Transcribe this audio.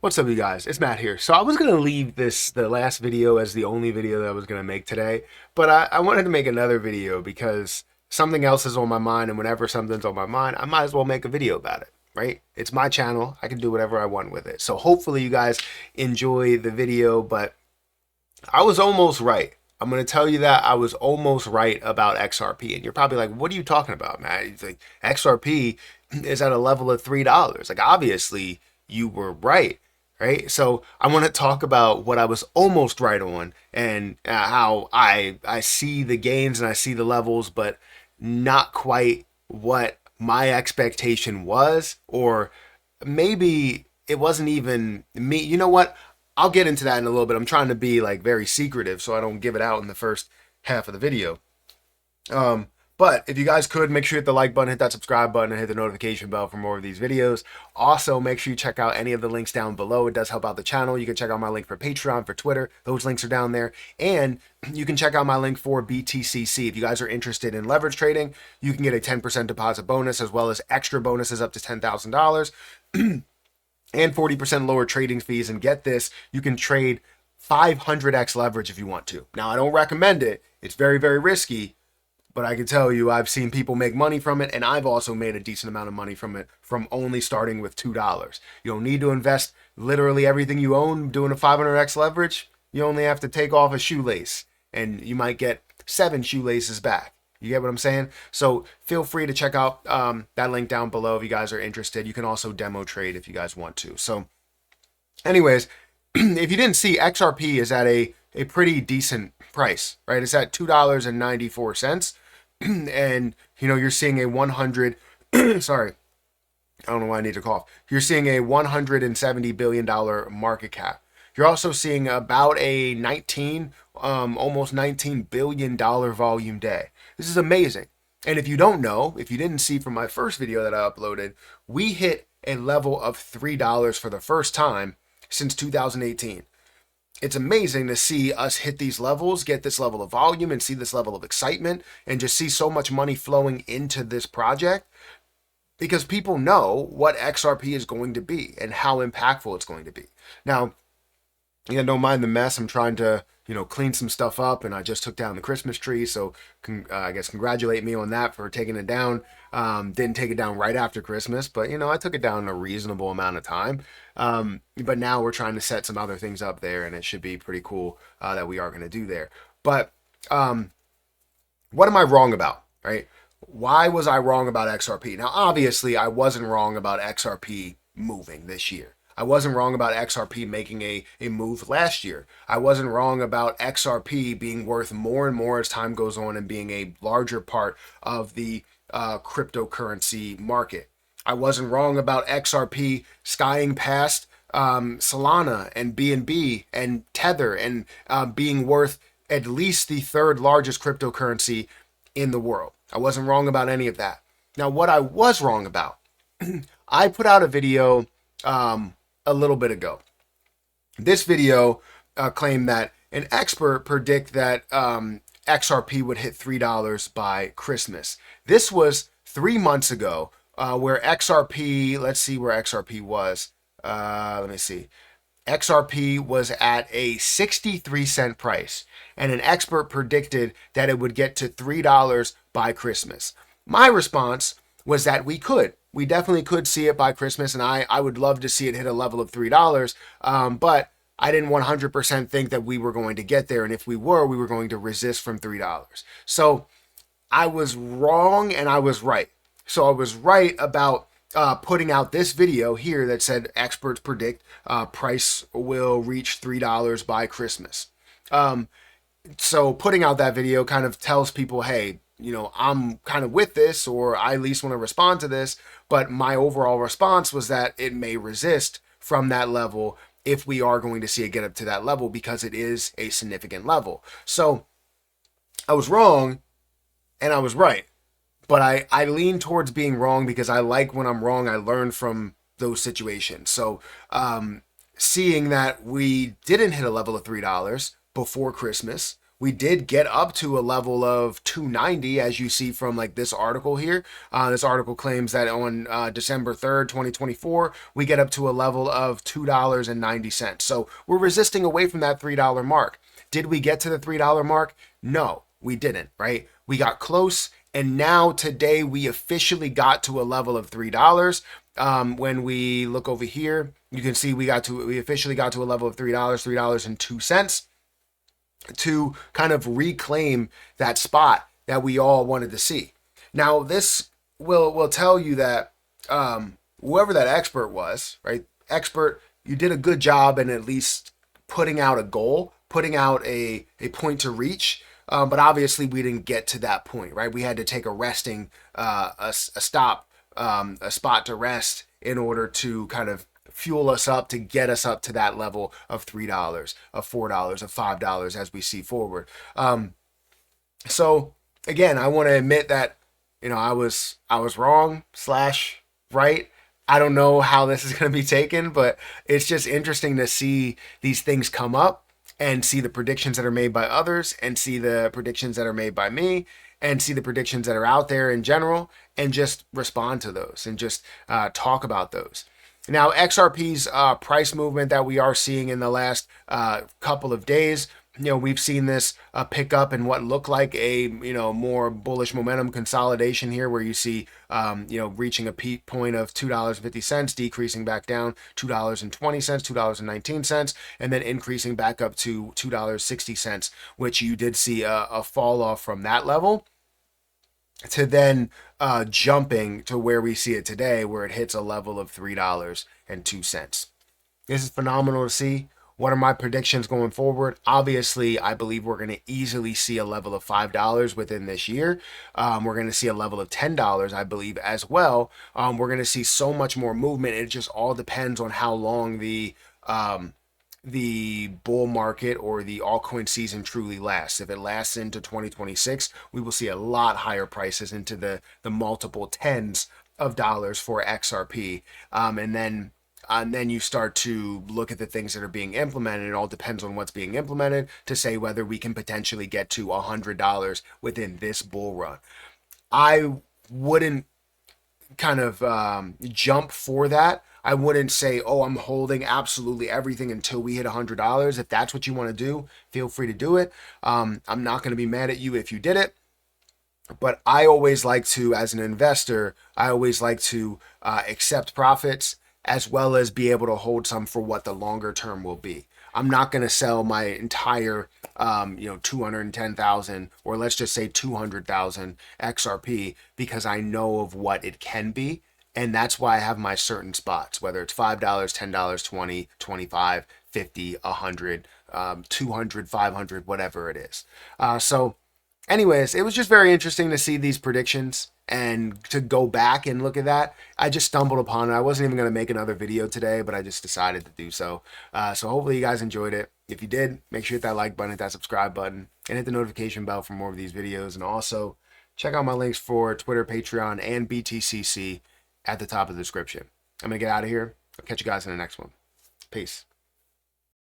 What's up, you guys? It's Matt here. So I was gonna leave the last video as the only video that I was gonna make today, but I wanted to make another video because something else is on my mind, and whenever something's on my mind, I might as well make a video about it, right? It's my channel. I can do whatever I want with it. So hopefully you guys enjoy the video, but I was almost right. I'm going to tell you that I was almost right about XRP. And you're probably like, what are you talking about, Matt? It's like XRP is at a level of $3. Like, obviously, you were right, right? So I want to talk about what I was almost right on and how I see the gains and I see the levels, but not quite what my expectation was, or maybe it wasn't even me. You know what? I'll get into that in a little bit. I'm trying to be like very secretive so I don't give it out in the first half of the video. But if you guys could, make sure you hit the like button, hit that subscribe button, and hit the notification bell for more of these videos. Also, make sure you check out any of the links down below. It does help out the channel. You can check out my link for Patreon, for Twitter. Those links are down there. And you can check out my link for BTCC. If you guys are interested in leverage trading, you can get a 10% deposit bonus as well as extra bonuses up to $10,000. And 40% lower trading fees. And get this, you can trade 500x leverage if you want to. Now, I don't recommend it. It's very, very risky, but I can tell you I've seen people make money from it, and I've also made a decent amount of money from it from only starting with $2. You don't need to invest literally everything you own doing a 500x leverage. You only have to take off a shoelace, and you might get 7 shoelaces back. You get what I'm saying? So feel free to check out that link down below if you guys are interested. You can also demo trade if you guys want to. So anyways, if you didn't see, XRP is at a pretty decent price, right? It's at $2.94. And, you know, you're seeing a 100, sorry, I don't know why I need to cough. You're seeing a $170 billion market cap. You're also seeing about a almost $19 billion volume day. This is amazing. And if you don't know, if you didn't see from my first video that I uploaded, we hit a level of $3 for the first time since 2018. It's amazing to see us hit these levels, get this level of volume, and see this level of excitement, and just see so much money flowing into this project because people know what XRP is going to be and how impactful it's going to be. Now, yeah, don't mind the mess. I'm trying to, clean some stuff up, and I just took down the Christmas tree, so I guess congratulate me on that for taking it down. Didn't take it down right after Christmas, but I took it down in a reasonable amount of time. But now we're trying to set some other things up there, and it should be pretty cool that we are going to do there. But what am I wrong about, right? Why was I wrong about XRP? Now, obviously, I wasn't wrong about XRP moving this year. I wasn't wrong about XRP making a move last year. I wasn't wrong about XRP being worth more and more as time goes on and being a larger part of the cryptocurrency market. I wasn't wrong about XRP skying past Solana and BNB and Tether and being worth at least the third largest cryptocurrency in the world. I wasn't wrong about any of that. Now, what I was wrong about, I put out a video a little bit ago. This video claimed that an expert predict that XRP would hit $3 by Christmas. This was 3 months ago, where XRP, let's see where XRP was. Let me see. XRP was at a 63-cent price, and an expert predicted that it would get to $3 by Christmas. My response was that we definitely could see it by Christmas, and I would love to see it hit a level of $3, but I didn't 100% think that we were going to get there, and if we were going to resist from $3. So I was wrong and I was right. So I was right about putting out this video here that said experts predict price will reach $3 by Christmas. So putting out that video kind of tells people, hey, I'm kind of with this, or I at least want to respond to this. But my overall response was that it may resist from that level if we are going to see it get up to that level, because it is a significant level. So I was wrong and I was right. But I lean towards being wrong because I like when I'm wrong. I learn from those situations. So seeing that we didn't hit a level of $3 before Christmas we did get up to a level of 290, as you see from like this article here. This article claims that on December 3rd, 2024, we get up to a level of $2.90. So we're resisting away from that $3 mark. Did we get to the $3 mark? No, we didn't, right? We got close, and now today we officially got to a level of $3. When we look over here, you can see we officially got to a level of $3.02 to kind of reclaim that spot that we all wanted to see. Now, this will tell you that whoever that expert was, right? Expert, you did a good job in at least putting out a goal, putting out a point to reach. But obviously we didn't get to that point, right? We had to take a resting, a spot to rest in order to kind of fuel us up to get us up to that level of $3, of $4, of $5 as we see forward. So again, I want to admit that, I was wrong / right. I don't know how this is going to be taken, but it's just interesting to see these things come up and see the predictions that are made by others and see the predictions that are made by me and see the predictions that are out there in general and just respond to those and just talk about those. Now, XRP's price movement that we are seeing in the last couple of days, we've seen this pick up in what looked like a, more bullish momentum consolidation here, where you see, reaching a peak point of $2.50, decreasing back down $2.20, $2.19, and then increasing back up to $2.60, which you did see a fall off from that level to then jumping to where we see it today, where it hits a level of $3.02. This is phenomenal to see. What are my predictions going forward? Obviously, I believe we're going to easily see a level of $5 within this year. We're going to see a level of $10, I believe, as well. We're going to see so much more movement. It just all depends on how long the bull market or the altcoin season truly lasts. If it lasts into 2026, we will see a lot higher prices into the multiple tens of dollars for XRP. And then you start to look at the things that are being implemented. It all depends on what's being implemented to say whether we can potentially get to $100 within this bull run. I wouldn't kind of jump for that. I wouldn't say, oh, I'm holding absolutely everything until we hit $100. If that's what you want to do, feel free to do it. I'm not going to be mad at you if you did it. But I always like to, as an investor, accept profits as well as be able to hold some for what the longer term will be. I'm not going to sell my entire, 210,000 or let's just say 200,000 XRP because I know of what it can be. And that's why I have my certain spots, whether it's $5, $10, 20, 25, 50, 100, 200, 500, whatever it is. So anyways, it was just very interesting to see these predictions and to go back and look at that. I just stumbled upon it. I wasn't even going to make another video today, but I just decided to do so. So hopefully you guys enjoyed it. If you did, make sure you hit that like button, hit that subscribe button, and hit the notification bell for more of these videos. And also check out my links for Twitter, Patreon, and BTCC at the top of the description. I'm going to get out of here. I'll catch you guys in the next one. Peace.